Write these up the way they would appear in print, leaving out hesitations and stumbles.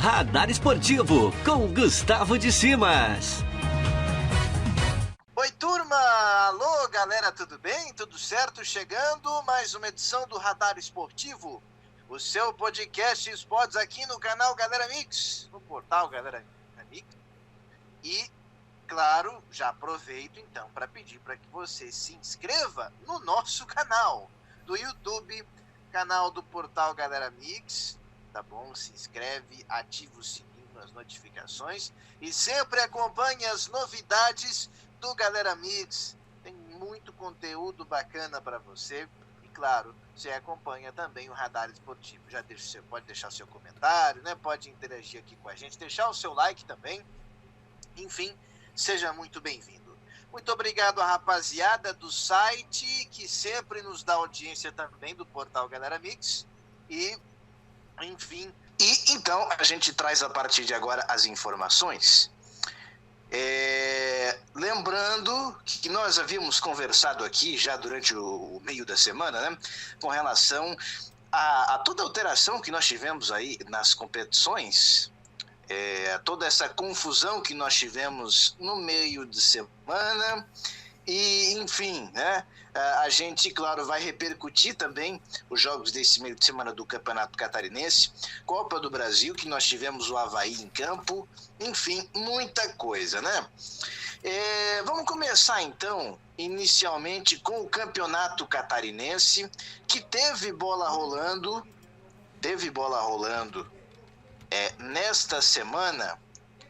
Radar Esportivo, com Gustavo de Simas. Oi, turma! Alô, galera, tudo bem? Tudo certo? Chegando mais uma edição do Radar Esportivo, o seu podcast esportes aqui no canal Galera Mix, no portal Galera Mix. E, claro, já aproveito então para pedir para que você se inscreva no nosso canal do YouTube, canal do portal Galera Mix, tá bom? Se inscreve, ativa o sininho nas notificações e sempre acompanhe as novidades do Galera Mix. Tem muito conteúdo bacana para você. E claro, você acompanha também o Radar Esportivo. Pode deixar seu comentário, né? Pode interagir aqui com a gente, deixar o seu like também. Enfim, seja muito bem-vindo. Muito obrigado à rapaziada do site, que sempre nos dá audiência também do portal Galera Mix. E, enfim, então a gente traz a partir de agora as informações. Lembrando que nós havíamos conversado aqui já durante o meio da semana, né, com relação a toda a alteração que nós tivemos aí nas competições, toda essa confusão que nós tivemos no meio de semana. E, enfim, né, a gente, claro, vai repercutir também os jogos desse meio de semana do Campeonato Catarinense, Copa do Brasil, que nós tivemos o Avaí em campo, enfim, muita coisa, né? Vamos começar, então, inicialmente com o Campeonato Catarinense, que teve bola rolando nesta semana,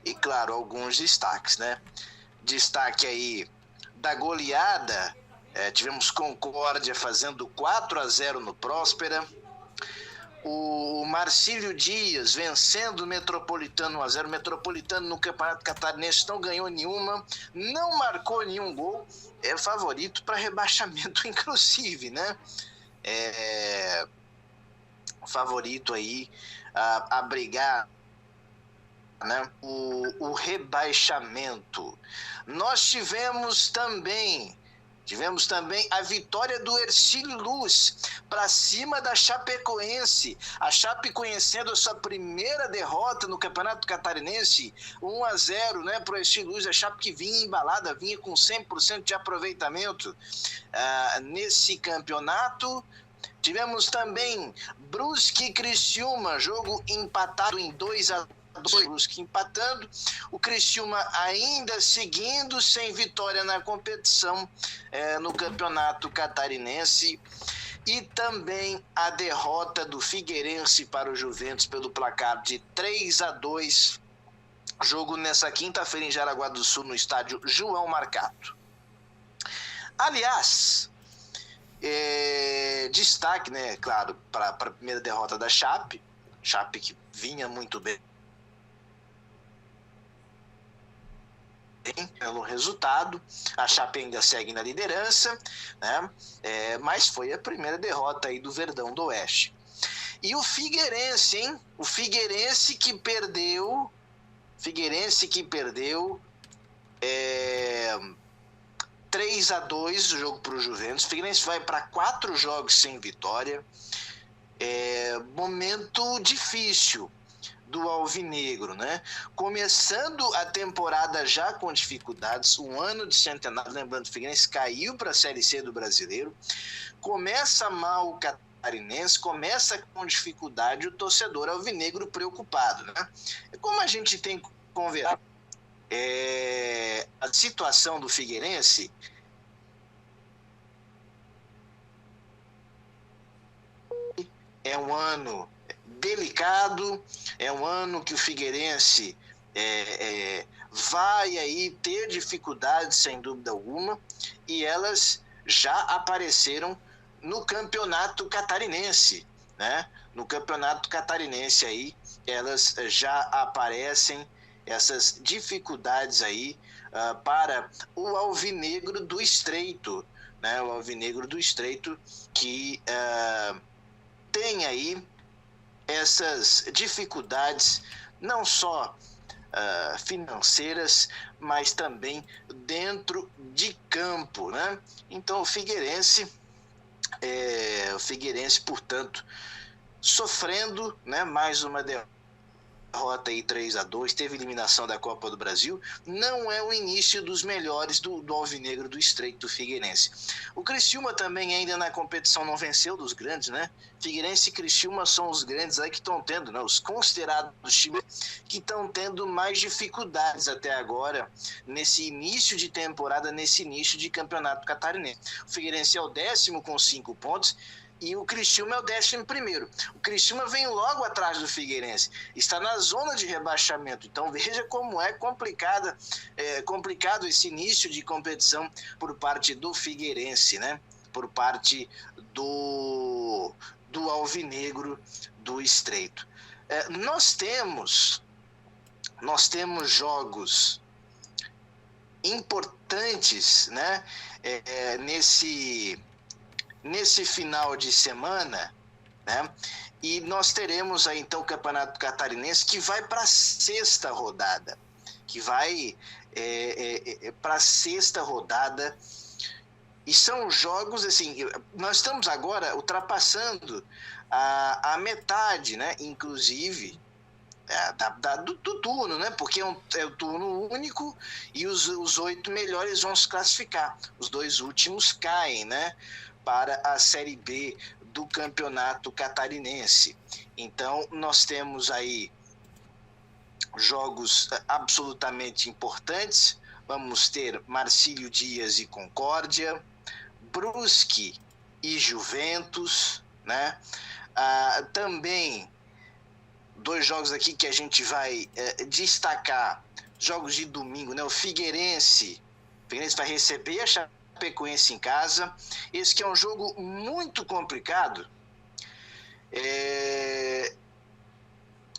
e, claro, alguns destaques, né? Destaque aí da goleada, tivemos Concórdia fazendo 4-0 no Próspera, o Marcílio Dias vencendo o Metropolitano 1-0, Metropolitano no Campeonato Catarinense não ganhou nenhuma, não marcou nenhum gol, é favorito para rebaixamento inclusive, né? Favorito aí a brigar, né, o rebaixamento. Nós tivemos também a vitória do Hercílio Luz para cima da Chapecoense. A Chape conhecendo a sua primeira derrota no Campeonato Catarinense, 1-0, né, para o Hercílio Luz. A Chape que vinha embalada, vinha com 100% de aproveitamento nesse campeonato. Tivemos também Brusque e Criciúma, jogo empatado em 2-2, Brusque empatando, o Criciúma ainda seguindo sem vitória na competição no Campeonato Catarinense, e também a derrota do Figueirense para o Juventus pelo placar de 3-2, jogo nessa quinta-feira em Jaraguá do Sul, no estádio João Marcato. Aliás, destaque, né, claro, para a primeira derrota da Chape que vinha muito bem pelo resultado. A Chape ainda segue na liderança, né? Mas foi a primeira derrota aí do Verdão do Oeste. E o Figueirense, hein? O Figueirense que perdeu 3-2 o jogo para o Juventus. O Figueirense vai para 4 jogos sem vitória. Momento difícil do Alvinegro, né? Começando a temporada já com dificuldades, um ano de centenário, lembrando, o Figueirense caiu para a Série C do Brasileiro, começa mal o Catarinense, começa com dificuldade, o torcedor alvinegro preocupado, né? Como a gente tem conversado, a situação do Figueirense é um ano delicado, é um ano que o Figueirense vai aí ter dificuldades, sem dúvida alguma, e elas já apareceram no Campeonato Catarinense, né? No Campeonato Catarinense aí, elas já aparecem, essas dificuldades aí, para o Alvinegro do Estreito, né? O Alvinegro do Estreito que tem aí essas dificuldades, não só financeiras, mas também dentro de campo, né? Então o Figueirense, portanto, sofrendo, né, mais uma derrota derrota aí 3-2, teve eliminação da Copa do Brasil, não é o início dos melhores do Alvinegro do Estreito do Figueirense. O Criciúma também ainda na competição não venceu dos grandes, né? Figueirense e Criciúma são os grandes aí que estão tendo, né? Os considerados times que estão tendo mais dificuldades até agora nesse início de temporada, nesse início de campeonato catarinense. O Figueirense é o 10º com 5 pontos, e o Criciúma é o 11º. O Criciúma vem logo atrás do Figueirense, está na zona de rebaixamento. Então veja como é complicado esse início de competição por parte do Figueirense, né? Por parte do Alvinegro do Estreito. Nós temos jogos importantes, né? Nesse final de semana, né? E nós teremos aí então o Campeonato Catarinense que vai para a sexta rodada, e são jogos assim, nós estamos agora ultrapassando a metade, né? Inclusive do turno, né? Porque é um turno único e os 8 melhores vão se classificar. Os 2 últimos caem, né? Para a Série B do Campeonato Catarinense. Então, nós temos aí jogos absolutamente importantes. Vamos ter Marcílio Dias e Concórdia, Brusque e Juventus, né? Também 2 jogos aqui que a gente vai destacar, jogos de domingo, né? O Figueirense vai receber a Chapecoense em casa. Esse que é um jogo muito complicado. É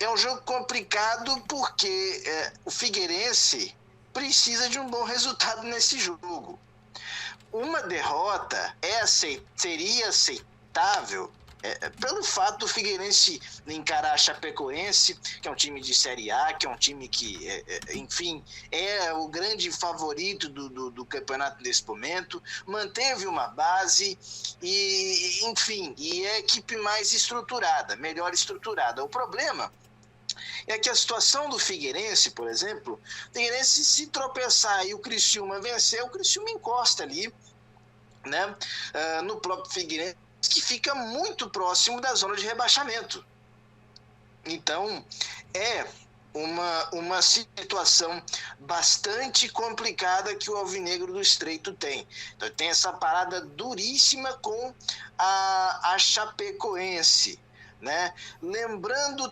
um jogo complicado porque o Figueirense precisa de um bom resultado nesse jogo. Uma derrota seria aceitável pelo fato do Figueirense encarar a Chapecoense, que é um time de Série A, que é um time que, enfim, é o grande favorito do campeonato nesse momento, manteve uma base e, enfim, e é a equipe mais estruturada, melhor estruturada. O problema é que a situação do Figueirense, por exemplo, o Figueirense se tropeçar e o Criciúma vencer, o Criciúma encosta ali, né, no próprio Figueirense, que fica muito próximo da zona de rebaixamento. Então, é uma situação bastante complicada que o Alvinegro do Estreito tem. Então, tem essa parada duríssima com a Chapecoense, né? Lembrando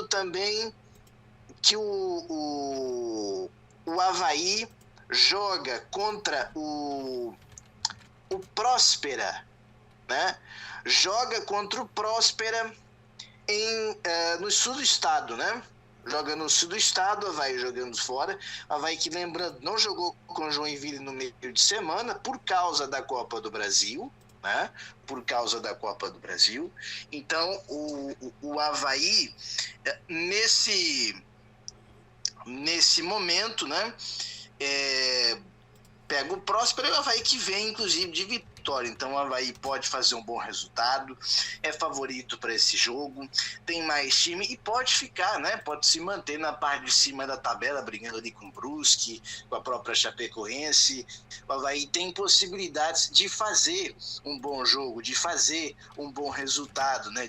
também que o Avaí joga contra o Próspera, né? Joga contra o Próspera no sul do estado, né? Joga no sul do estado, Avaí jogando fora. Avaí que, lembrando, não jogou com o Joinville no meio de semana por causa da Copa do Brasil, né? Por causa da Copa do Brasil. Então, o Avaí, nesse momento, né? Pega o Próspero e o Avaí que vem, inclusive, de vitória. Então o Avaí pode fazer um bom resultado, é favorito para esse jogo, tem mais time e pode ficar, né? Pode se manter na parte de cima da tabela, brigando ali com o Brusque, com a própria Chapecoense. O Avaí tem possibilidades de fazer um bom jogo, de fazer um bom resultado, né?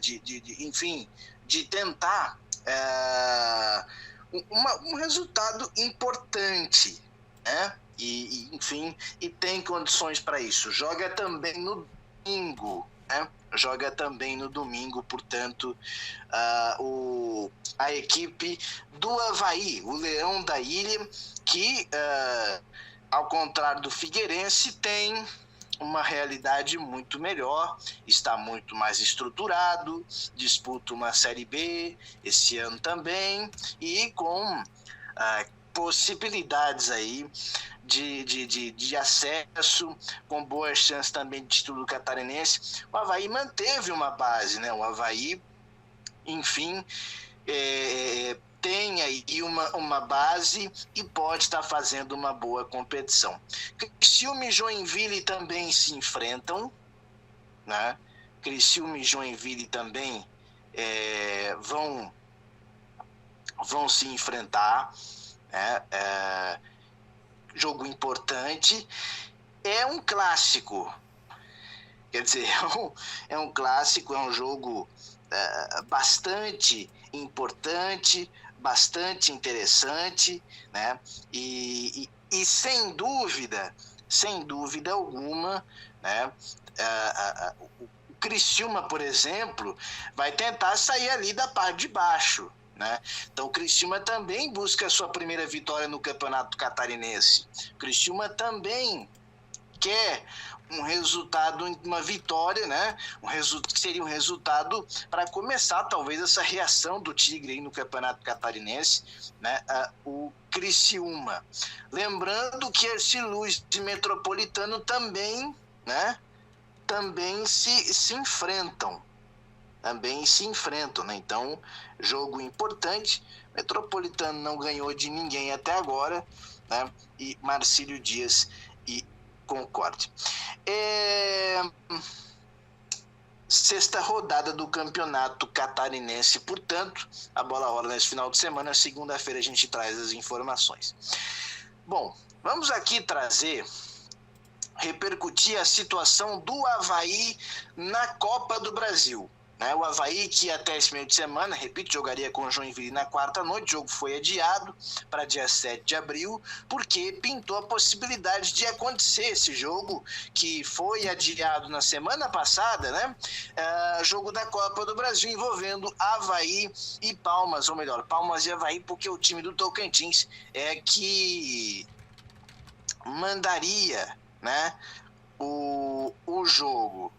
Enfim, de tentar um resultado importante, né? Enfim, e tem condições para isso. Joga também no domingo, né? Joga também no domingo, portanto, a equipe do Avaí, o Leão da Ilha, que, ao contrário do Figueirense, tem uma realidade muito melhor, está muito mais estruturado, disputa uma Série B esse ano também, e com possibilidades aí de acesso, com boas chances também de título catarinense. O Avaí manteve uma base, né? O Avaí, enfim, tem aí uma base e pode estar fazendo uma boa competição. Criciúma e Joinville também se enfrentam, né? Criciúma e Joinville também vão vão se enfrentar, né? Jogo importante, é um clássico, quer dizer, é um clássico, é um jogo bastante importante, bastante interessante, né? E sem dúvida alguma, né? O Criciúma, por exemplo, vai tentar sair ali da parte de baixo, né? Então o Criciúma também busca a sua primeira vitória no Campeonato Catarinense. O Criciúma também quer um resultado, uma vitória, né? Que seria um resultado para começar talvez essa reação do Tigre aí no Campeonato Catarinense, né? O Criciúma. Lembrando que esse Luz de Metropolitano também, né? Também se enfrentam. Né? Então, jogo importante. Metropolitano não ganhou de ninguém até agora, né? E Marcílio Dias e Concorde. Sexta rodada do Campeonato Catarinense, portanto, a bola rola nesse final de semana. Segunda-feira a gente traz as informações. Bom, vamos aqui repercutir a situação do Avaí na Copa do Brasil. O Avaí, que até esse meio de semana, repito, jogaria com o Joinville na quarta noite. O jogo foi adiado para dia 7 de abril, porque pintou a possibilidade de acontecer esse jogo, que foi adiado na semana passada, né? Jogo da Copa do Brasil envolvendo Avaí e Palmas, ou melhor, Palmas e Avaí, porque o time do Tocantins é que mandaria, né, o jogo.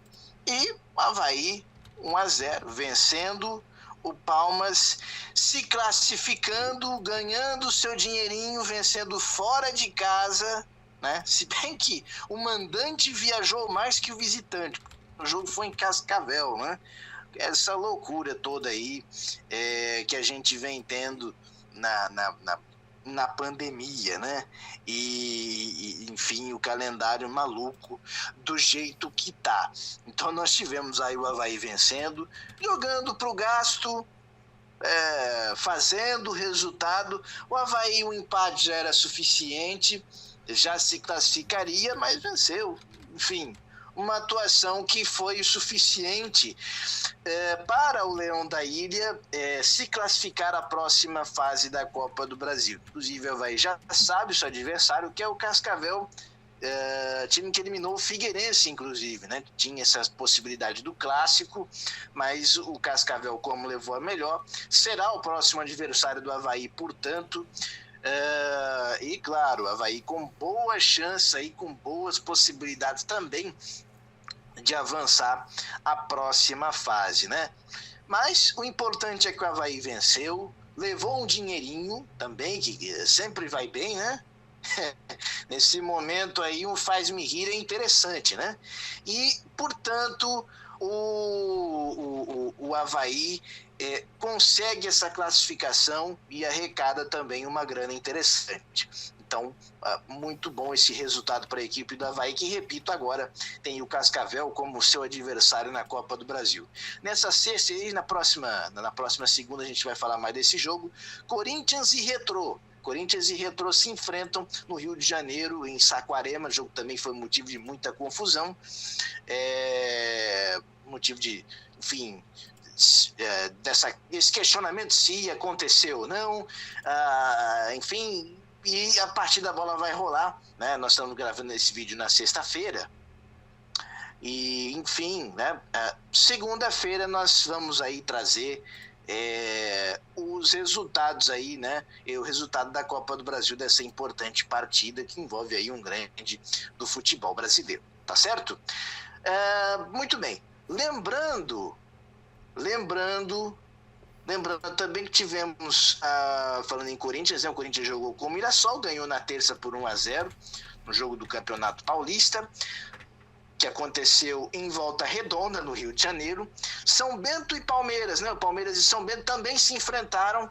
E o Avaí 1-0, vencendo, o Palmas se classificando, ganhando seu dinheirinho, vencendo fora de casa, né? Se bem que o mandante viajou mais que o visitante. O jogo foi em Cascavel, né? Essa loucura toda aí que a gente vem tendo na pandemia, né? E enfim, o calendário maluco do jeito que tá. Então nós tivemos aí o Avaí vencendo, jogando pro gasto, fazendo resultado. O Avaí, o empate já era suficiente, já se classificaria, mas venceu. Enfim, uma atuação que foi suficiente para o Leão da Ilha se classificar à próxima fase da Copa do Brasil. Inclusive, o Avaí já sabe o seu adversário, que é o Cascavel, time que eliminou o Figueirense, inclusive, né? Tinha essa possibilidade do clássico, mas o Cascavel, como levou a melhor, será o próximo adversário do Avaí, portanto. E claro, o Avaí com boa chance aí, com boas possibilidades também de avançar à próxima fase, né? Mas o importante é que o Avaí venceu, levou um dinheirinho também, que sempre vai bem, né? Nesse momento aí, um faz-me rir é interessante, né? E, portanto, o Avaí consegue essa classificação e arrecada também uma grana interessante. Então, muito bom esse resultado para a equipe do Avaí, que, repito, agora tem o Cascavel como seu adversário na Copa do Brasil. Nessa sexta e na próxima segunda a gente vai falar mais desse jogo. Corinthians e Retrô. Corinthians e Retrô se enfrentam no Rio de Janeiro, em Saquarema. O jogo também foi motivo de muita confusão. Motivo de, enfim, desse questionamento se aconteceu ou não. Enfim, e a partida da bola vai rolar, né? Nós estamos gravando esse vídeo na sexta-feira. E, enfim, né? Segunda-feira nós vamos aí trazer os resultados aí, né? E o resultado da Copa do Brasil, dessa importante partida que envolve aí um grande do futebol brasileiro, tá certo? Muito bem. Lembrando também que tivemos, falando em Corinthians, né? O Corinthians jogou com o Mirassol, ganhou na terça por 1-0 no jogo do Campeonato Paulista, que aconteceu em Volta Redonda, no Rio de Janeiro. São Bento e Palmeiras, né? O Palmeiras e São Bento também se enfrentaram,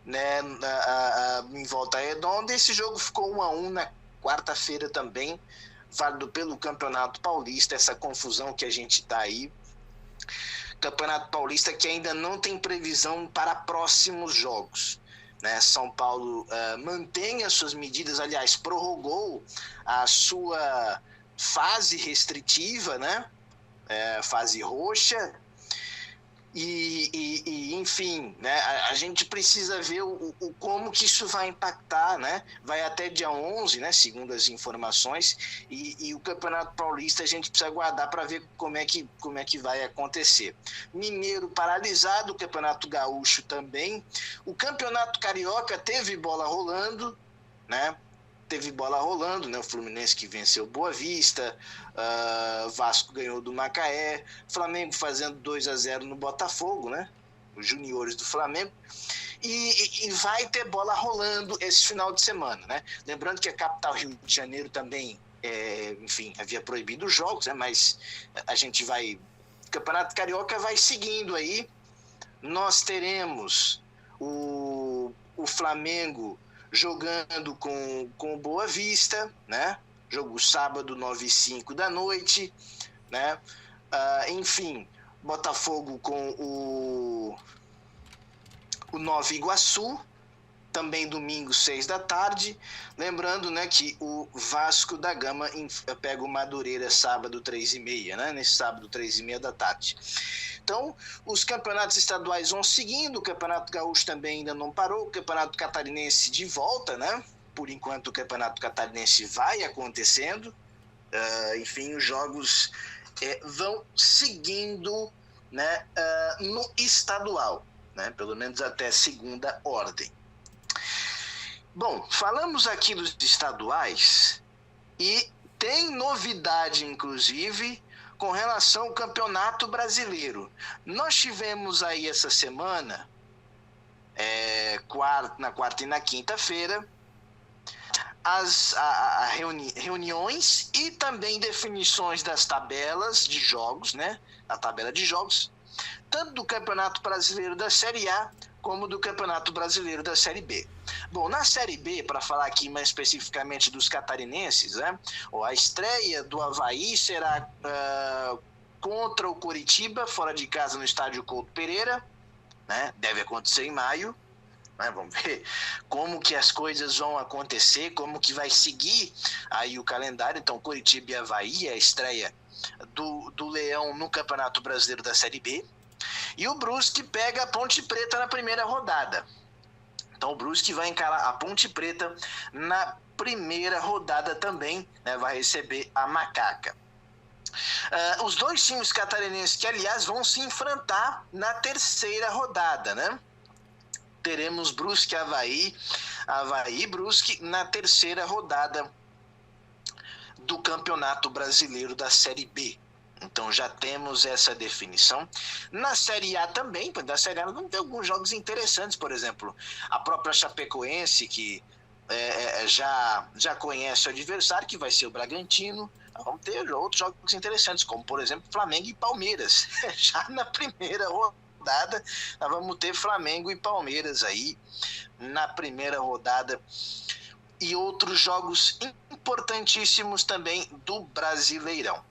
né, em Volta Redonda. Esse jogo ficou 1-1 na quarta-feira também, válido pelo Campeonato Paulista, essa confusão que a gente está aí. Campeonato Paulista que ainda não tem previsão para próximos jogos. Né? São Paulo mantém as suas medidas, aliás, prorrogou a sua fase restritiva, né? Fase roxa. Enfim, né, a gente precisa ver como que isso vai impactar, né? Vai até dia 11, né, segundo as informações, e o Campeonato Paulista a gente precisa aguardar para ver como é que vai acontecer. Mineiro paralisado, o Campeonato Gaúcho também. O Campeonato Carioca teve bola rolando, né? O Fluminense que venceu Boa Vista, Vasco ganhou do Macaé, Flamengo fazendo 2-0 no Botafogo, né? Os juniores do Flamengo, e vai ter bola rolando esse final de semana, né? Lembrando que a capital Rio de Janeiro também, enfim, havia proibido os jogos, né? Mas a gente vai... O Campeonato Carioca vai seguindo aí. Nós teremos o Flamengo jogando com Boa Vista, né? Jogo sábado, 9h05 da noite, né? Enfim, Botafogo com o Nova Iguaçu, também domingo, 6 da tarde. Lembrando, né, que o Vasco da Gama pega o Madureira sábado, 3h30, né? Nesse sábado, 3h30 da tarde. Então, os campeonatos estaduais vão seguindo, o Campeonato Gaúcho também ainda não parou, o Campeonato Catarinense de volta, né? Por enquanto o Campeonato Catarinense vai acontecendo, enfim, os jogos vão seguindo, né, no estadual, né? Pelo menos até segunda ordem. Bom, falamos aqui dos estaduais e tem novidade, inclusive, com relação ao Campeonato Brasileiro. Nós tivemos aí essa semana, na quarta e na quinta-feira, as reuniões e também definições das tabelas de jogos, né? A tabela de jogos, tanto do Campeonato Brasileiro da Série A como do Campeonato Brasileiro da Série B. Bom, na Série B, para falar aqui mais especificamente dos catarinenses, né, a estreia do Avaí será contra o Coritiba, fora de casa no estádio Couto Pereira, né, deve acontecer em maio, né, vamos ver como que as coisas vão acontecer, como que vai seguir aí o calendário. Então, Coritiba e Avaí, a estreia do Leão no Campeonato Brasileiro da Série B. E o Brusque pega a Ponte Preta na primeira rodada. Então o Brusque vai encarar a Ponte Preta na primeira rodada também, né, vai receber a Macaca. Os dois times catarinenses que, aliás, vão se enfrentar na terceira rodada, né? Teremos Brusque e Avaí e Brusque na terceira rodada do Campeonato Brasileiro da Série B. Então já temos essa definição. Na Série A também, da Série A vamos ter alguns jogos interessantes, por exemplo, a própria Chapecoense, que já conhece o adversário, que vai ser o Bragantino. Vamos ter outros jogos interessantes, como por exemplo Flamengo e Palmeiras. Já na primeira rodada, nós vamos ter Flamengo e Palmeiras aí na primeira rodada. E outros jogos importantíssimos também do Brasileirão.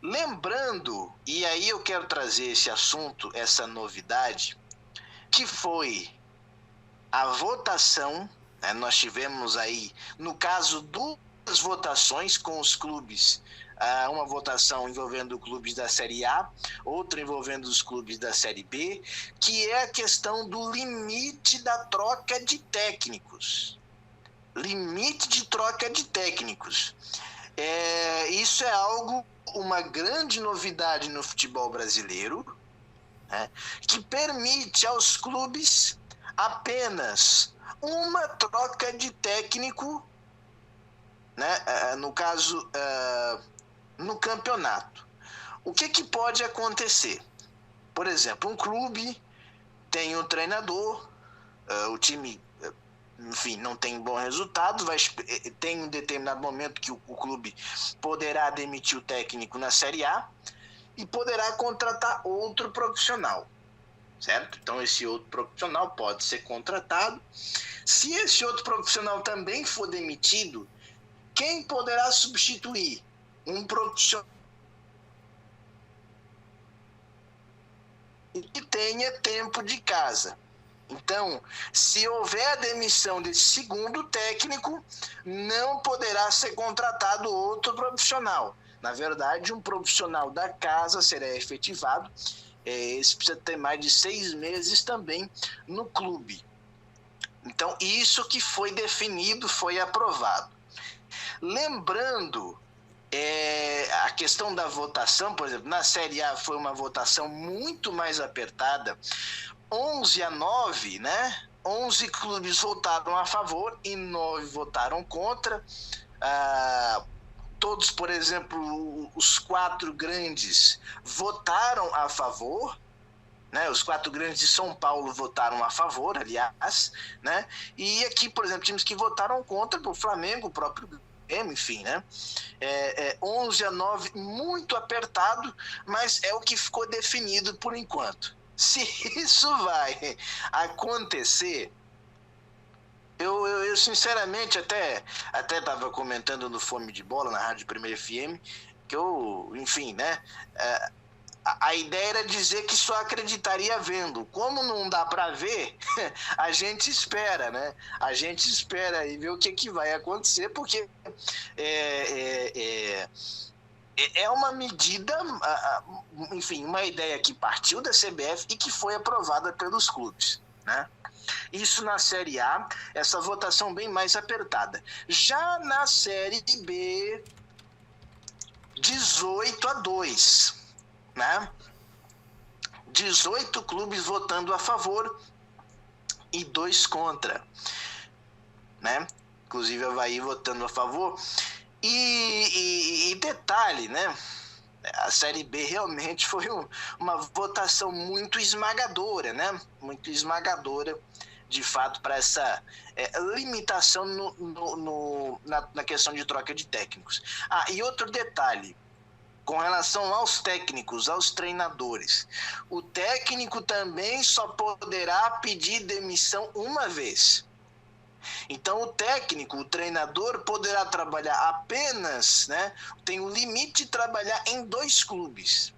Lembrando, e aí eu quero trazer esse assunto, essa novidade, que foi a votação, né? Nós tivemos aí, no caso duas votações com os clubes, uma votação envolvendo clubes da Série A, outra envolvendo os clubes da Série B, que é a questão do limite da troca de técnicos. Limite de troca de técnicos. Isso é uma grande novidade no futebol brasileiro, né, que permite aos clubes apenas uma troca de técnico, né, no caso, no campeonato. O que pode acontecer? Por exemplo, um clube tem um treinador, o time, enfim, não tem bom resultado, tem um determinado momento que o clube poderá demitir o técnico na Série A e poderá contratar outro profissional, certo? Então esse outro profissional pode ser contratado. Se esse outro profissional também for demitido, quem poderá substituir? Um profissional e que tenha tempo de casa. Então, se houver a demissão desse segundo técnico, não poderá ser contratado outro profissional. Na verdade, um profissional da casa será efetivado. Esse precisa ter mais de 6 meses também no clube. Então, isso que foi definido, foi aprovado. Lembrando, a questão da votação, por exemplo, na Série A foi uma votação muito mais apertada, 11-9, né? 11 clubes votaram a favor e 9 votaram contra. Todos, por exemplo, os 4 grandes votaram a favor, né? Os 4 grandes de São Paulo votaram a favor, aliás, né? E aqui, por exemplo, times que votaram contra, o Flamengo, o próprio Grêmio, enfim, né? 11-9, muito apertado, mas é o que ficou definido por enquanto. Se isso vai acontecer, eu sinceramente até estava comentando no Fome de Bola, na Rádio Primeira FM, que enfim, né? A ideia era dizer que só acreditaria vendo. Como não dá para ver, a gente espera, né? A gente espera e ver o que vai acontecer, porque é uma medida, enfim, uma ideia que partiu da CBF e que foi aprovada pelos clubes, né? Isso na Série A, essa votação bem mais apertada. Já na Série B, 18-2, né? 18 clubes votando a favor e 2 contra, né? Inclusive o Avaí votando a favor. E detalhe, né? A Série B realmente foi uma votação muito esmagadora, né? Muito esmagadora, de fato, para essa limitação na questão de troca de técnicos. E outro detalhe, com relação aos técnicos, aos treinadores. O técnico também só poderá pedir demissão uma vez. Então o técnico, o treinador, poderá trabalhar apenas, né? Tem o limite de trabalhar em 2 clubes.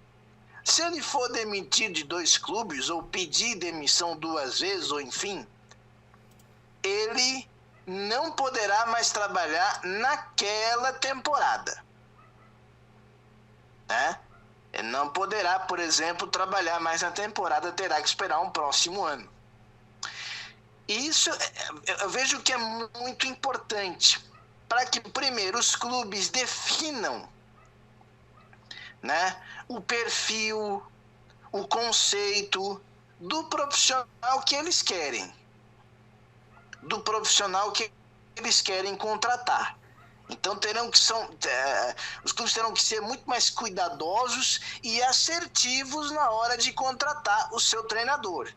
Se ele for demitir de 2 clubes, ou pedir demissão 2 vezes, ou enfim, ele não poderá mais trabalhar naquela temporada, né? Ele não poderá, por exemplo, trabalhar mais na temporada, terá que esperar um próximo ano. Isso eu vejo que é muito importante, para que primeiro os clubes definam, né, o perfil, o conceito do profissional que eles querem, do profissional que eles querem contratar. Então os clubes terão que ser muito mais cuidadosos e assertivos na hora de contratar o seu treinador,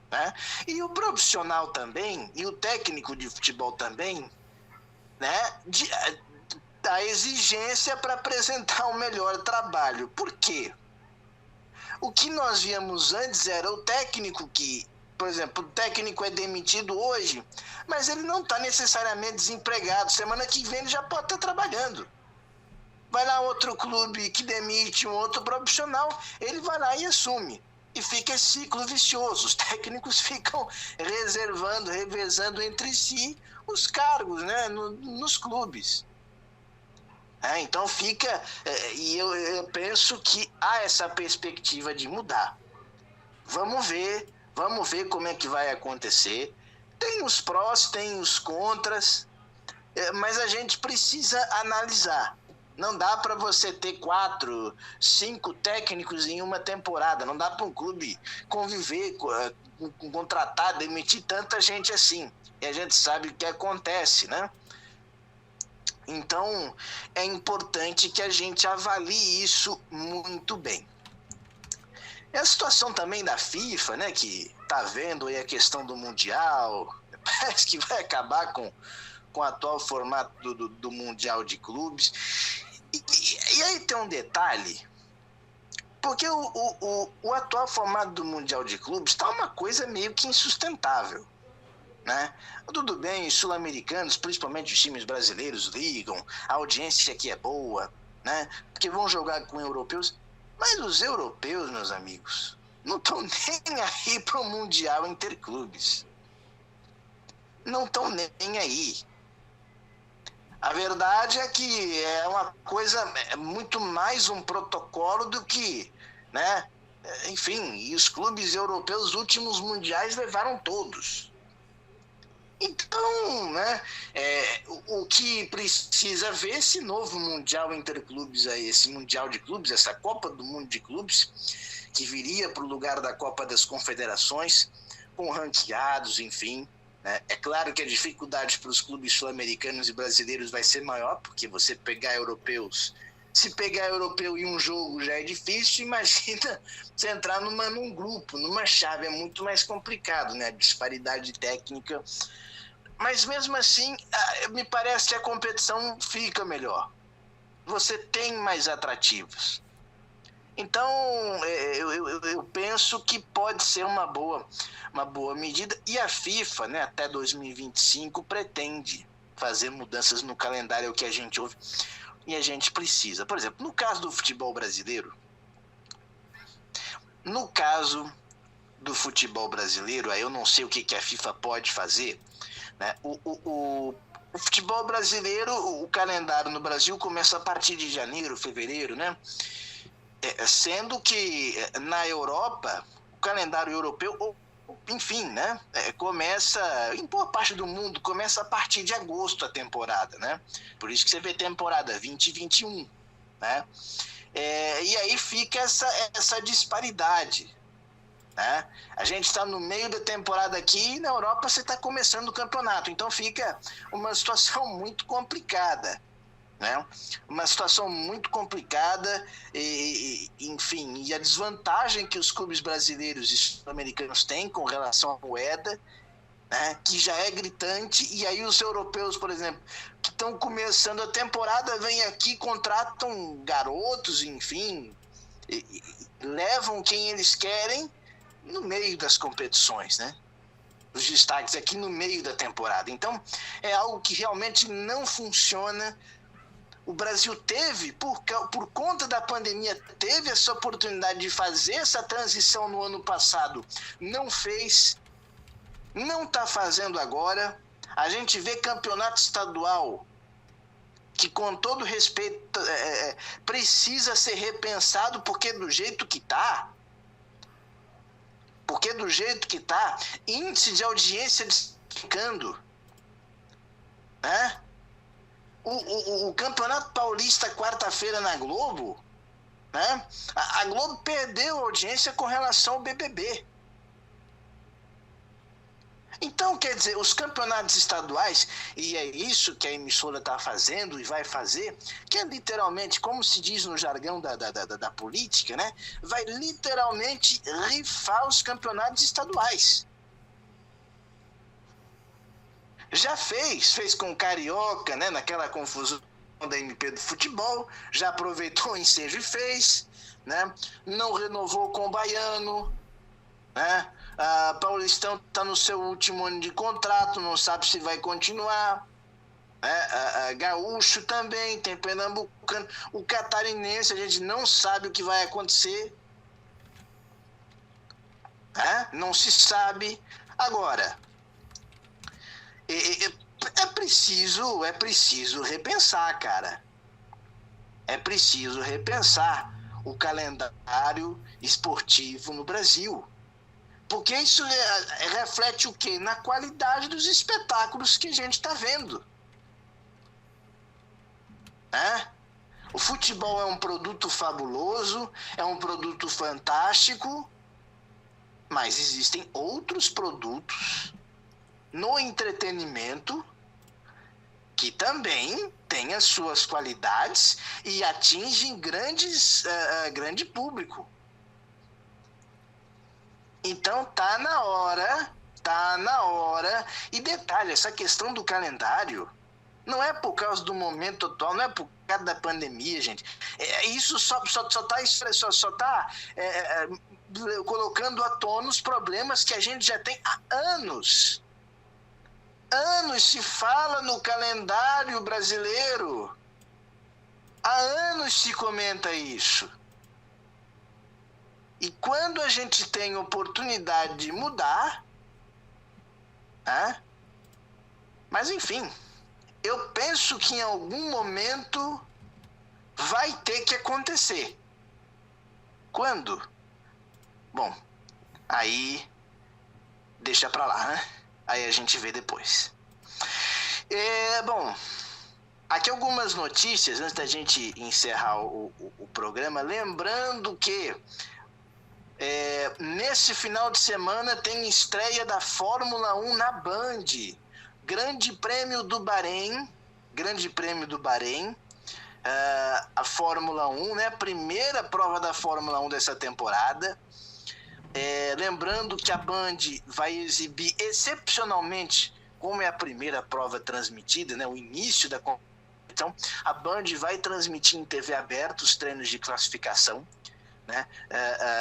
né? E o profissional também, e o técnico de futebol também, né? Da exigência para apresentar o melhor trabalho. Por quê? O que nós víamos antes era o técnico que, por exemplo, o técnico é demitido hoje, mas ele não está necessariamente desempregado. Semana que vem ele já pode estar trabalhando. Vai lá outro clube que demite um outro profissional, ele vai lá e assume. E fica esse ciclo vicioso. Os técnicos ficam revezando entre si os cargos, né, nos clubes. Então fica... e eu penso que há essa perspectiva de mudar. Vamos ver como é que vai acontecer. Tem os prós, tem os contras, mas a gente precisa analisar. Não dá para você ter 4, 5 técnicos em uma temporada. Não dá para um clube conviver, contratar, demitir tanta gente assim. E a gente sabe o que acontece, né? Então, é importante que a gente avalie isso muito bem. E a situação também da FIFA, né, que está vendo aí a questão do Mundial, parece que vai acabar com o atual formato do Mundial de Clubes. E aí tem um detalhe, porque o atual formato do Mundial de Clubes está uma coisa meio que insustentável, né? Tudo bem, os sul-americanos, principalmente os times brasileiros, ligam, a audiência aqui é boa, né? Porque vão jogar com europeus, mas os europeus, meus amigos, não estão nem aí para o Mundial Interclubes. Não estão nem aí. A verdade é que é uma coisa, é muito mais um protocolo do que, né? Enfim, e os clubes europeus, os últimos mundiais levaram todos. Então, né, o que precisa ver esse novo Mundial Interclubes aí, esse Mundial de Clubes, essa Copa do Mundo de Clubes, que viria para o lugar da Copa das Confederações, com ranqueados, enfim. Né? É claro que a dificuldade para os clubes sul-americanos e brasileiros vai ser maior, porque você pegar europeus, se pegar europeu em um jogo já é difícil, imagina você entrar num grupo, numa chave, é muito mais complicado, né? A disparidade técnica. Mas mesmo assim, me parece que a competição fica melhor. Você tem mais atrativos. Então, eu penso que pode ser uma boa medida. E a FIFA, né, até 2025, pretende fazer mudanças no calendário que a gente ouve e a gente precisa. Por exemplo, no caso do futebol brasileiro, aí eu não sei o que a FIFA pode fazer, né? O futebol brasileiro, o calendário no Brasil começa a partir de janeiro, fevereiro, né? Sendo que na Europa, o calendário europeu, enfim, né? Começa, em boa parte do mundo, começa a partir de agosto a temporada, né? Por isso que você vê temporada 2021, né? E aí fica essa disparidade. Né? A gente está no meio da temporada aqui e na Europa você está começando o campeonato, então fica uma situação muito complicada, né? Uma situação muito complicada enfim, e a desvantagem que os clubes brasileiros e sul-americanos têm com relação à moeda, né? Que já é gritante, e aí os europeus, por exemplo, que estão começando a temporada, vêm aqui, contratam garotos, enfim, levam quem eles querem no meio das competições, né? Os destaques aqui no meio da temporada. Então, é algo que realmente não funciona. O Brasil teve, por conta da pandemia, teve essa oportunidade de fazer essa transição no ano passado. Não fez, não está fazendo agora. A gente vê campeonato estadual que, com todo respeito, precisa ser repensado, porque do jeito que está, índice de audiência despencando, né? O Campeonato Paulista, quarta-feira na Globo, né? A Globo perdeu audiência com relação ao BBB. Então, quer dizer, os campeonatos estaduais, e é isso que a emissora está fazendo e vai fazer, que é literalmente, como se diz no jargão da política, né? Vai literalmente rifar os campeonatos estaduais. Já fez com o Carioca, né? Naquela confusão da MP do futebol, já aproveitou o ensejo e fez, né? Não renovou com o Baiano, né? Paulistão está no seu último ano de contrato, não sabe se vai continuar. Gaúcho também, tem Pernambucano. O catarinense, a gente não sabe o que vai acontecer. Não se sabe. Agora, é preciso repensar, cara. É preciso repensar o calendário esportivo no Brasil. Porque isso reflete o quê? Na qualidade dos espetáculos que a gente está vendo. O futebol é um produto fabuloso, é um produto fantástico, mas existem outros produtos no entretenimento que também têm as suas qualidades e atingem grande público. Então tá na hora, e detalhe, essa questão do calendário não é por causa do momento atual, não é por causa da pandemia, gente. Isso só tá colocando à tona os problemas que a gente já tem há anos. Anos se fala no calendário brasileiro. Há anos se comenta isso. E quando a gente tem oportunidade de mudar, né? Mas enfim, eu penso que em algum momento vai ter que acontecer. Quando? Bom, aí deixa pra lá, né? Aí a gente vê depois. Bom, aqui algumas notícias antes da gente encerrar o programa. Lembrando que nesse final de semana tem estreia da Fórmula 1 na Band. Grande Prêmio do Bahrein. A Fórmula 1, né? Primeira prova da Fórmula 1 dessa temporada. Lembrando que a Band vai exibir excepcionalmente, como é a primeira prova transmitida, né? O início da competição, a Band vai transmitir em TV aberta os treinos de classificação. Né?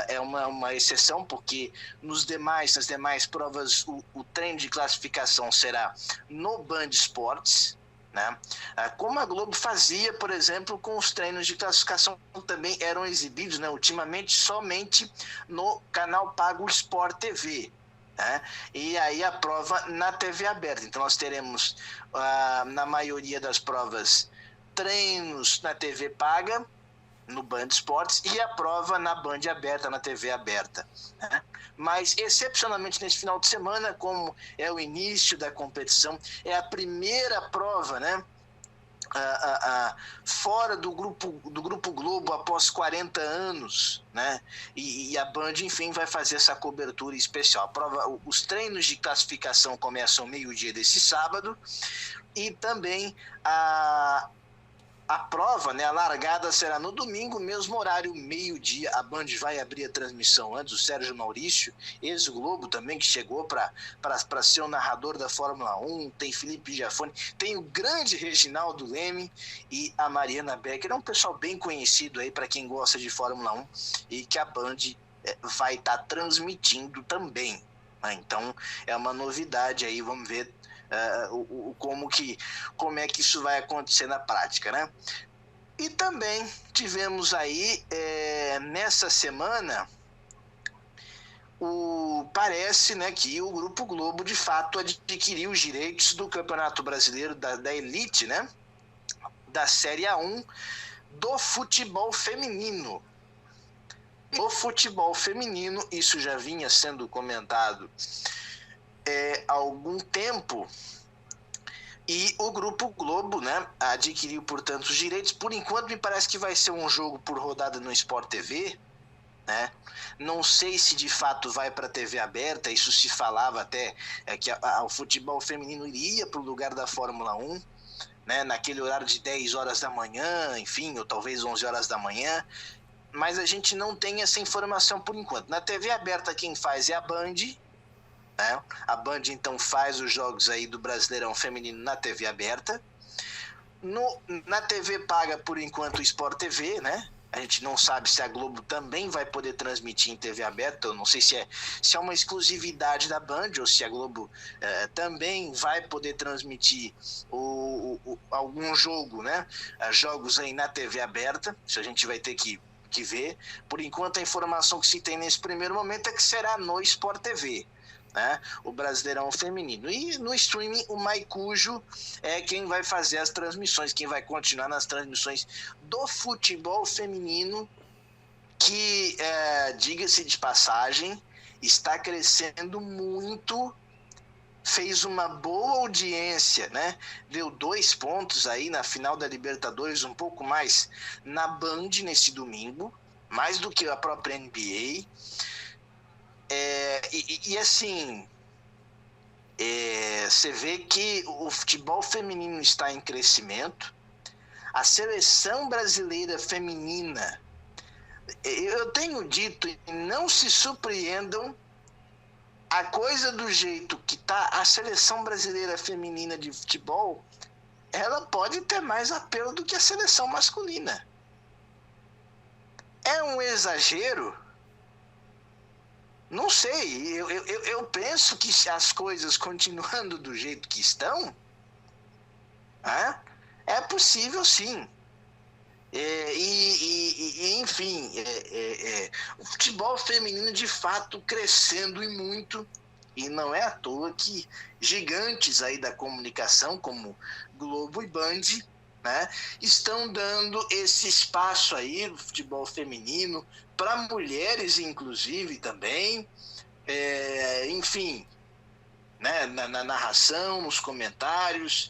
É uma exceção, porque nas demais provas o treino de classificação será no Band Esportes, né? Como a Globo fazia, por exemplo, com os treinos de classificação também eram exibidos, né, ultimamente somente no canal pago Sport TV, né? E aí a prova na TV aberta. Então nós teremos na maioria das provas treinos na TV paga, no Band Esportes, e a prova na Band aberta, na TV aberta, né? Mas excepcionalmente nesse final de semana, como é o início da competição, é a primeira prova, né, fora do grupo Globo após 40 anos, né? E a Band, enfim, vai fazer essa cobertura especial. Os treinos de classificação começam meio-dia desse sábado, e também a prova, né, a largada será no domingo, mesmo horário, meio-dia. A Band vai abrir a transmissão antes. O Sérgio Maurício, ex-Globo também, que chegou para ser o narrador da Fórmula 1. Tem Felipe Giafone, tem o grande Reginaldo Leme e a Mariana Becker. É um pessoal bem conhecido aí para quem gosta de Fórmula 1 e que a Band vai estar transmitindo também, né? Então é uma novidade aí, vamos ver como é que isso vai acontecer na prática, né? E também tivemos aí nessa semana parece, né, que o Grupo Globo de fato adquiriu os direitos do Campeonato Brasileiro da Elite, né, da Série A1 do futebol feminino. O futebol feminino, isso já vinha sendo comentado há algum tempo, e o Grupo Globo, né, adquiriu, portanto, os direitos. Por enquanto me parece que vai ser um jogo por rodada no Sport TV, né? Não sei se de fato vai para a TV aberta. Isso se falava até que o futebol feminino iria para o lugar da Fórmula 1, né, naquele horário de 10 horas da manhã, enfim, ou talvez 11 horas da manhã, mas a gente não tem essa informação por enquanto. Na TV aberta quem faz é a Band, né? A Band então faz os jogos aí do Brasileirão Feminino na TV aberta. Na TV paga por enquanto o Sport TV, né? A gente não sabe se a Globo também vai poder transmitir em TV aberta. Eu não sei se é uma exclusividade da Band ou se a Globo também vai poder transmitir algum jogo, né? Jogos aí na TV aberta. Isso a gente vai ter que ver. Por enquanto a informação que se tem nesse primeiro momento é que será no Sport TV, né, o Brasileirão Feminino. E no streaming o Maicujo é quem vai fazer as transmissões, quem vai continuar nas transmissões do futebol feminino, que, diga-se de passagem, está crescendo muito, fez uma boa audiência, né? Deu 2 pontos aí na final da Libertadores, um pouco mais na Band nesse domingo, mais do que a própria NBA. E assim, você vê que o futebol feminino está em crescimento. A seleção brasileira feminina, eu tenho dito, e não se surpreendam, a coisa do jeito que está a seleção brasileira feminina de futebol, ela pode ter mais apelo do que a seleção masculina. É um exagero? Não sei, eu penso que as coisas continuando do jeito que estão, é possível sim. Enfim, o futebol feminino de fato crescendo e muito, e não é à toa que gigantes aí da comunicação, como Globo e Band, né, estão dando esse espaço aí no futebol feminino, para mulheres inclusive também, enfim, né, na narração, nos comentários.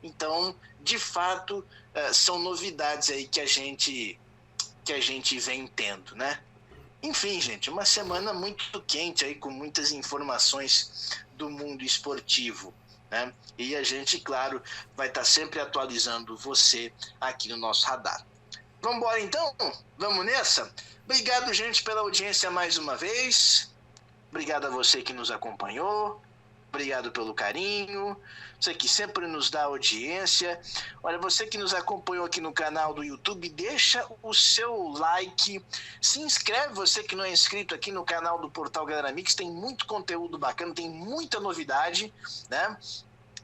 Então, de fato, são novidades aí que a gente vem tendo, né? Enfim, gente, uma semana muito quente aí, com muitas informações do mundo esportivo, né? E a gente, claro, vai estar sempre atualizando você aqui no nosso radar. Vamos embora então? Vamos nessa? Obrigado, gente, pela audiência mais uma vez. Obrigado a você que nos acompanhou. Obrigado pelo carinho, você que sempre nos dá audiência. Olha, você que nos acompanhou aqui no canal do YouTube, deixa o seu like, se inscreve, você que não é inscrito aqui no canal do Portal Galera Mix, tem muito conteúdo bacana, tem muita novidade, né?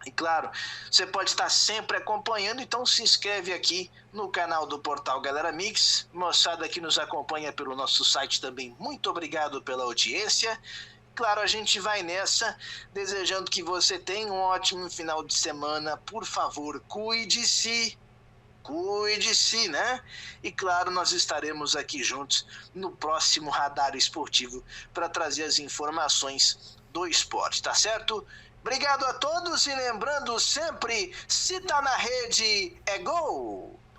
E claro, você pode estar sempre acompanhando, então se inscreve aqui no canal do Portal Galera Mix. Moçada que nos acompanha pelo nosso site também, muito obrigado pela audiência. Claro, a gente vai nessa, desejando que você tenha um ótimo final de semana. Por favor, cuide-se, né? E claro, nós estaremos aqui juntos no próximo Radar Esportivo para trazer as informações do esporte, tá certo? Obrigado a todos e lembrando sempre, se tá na rede, é gol!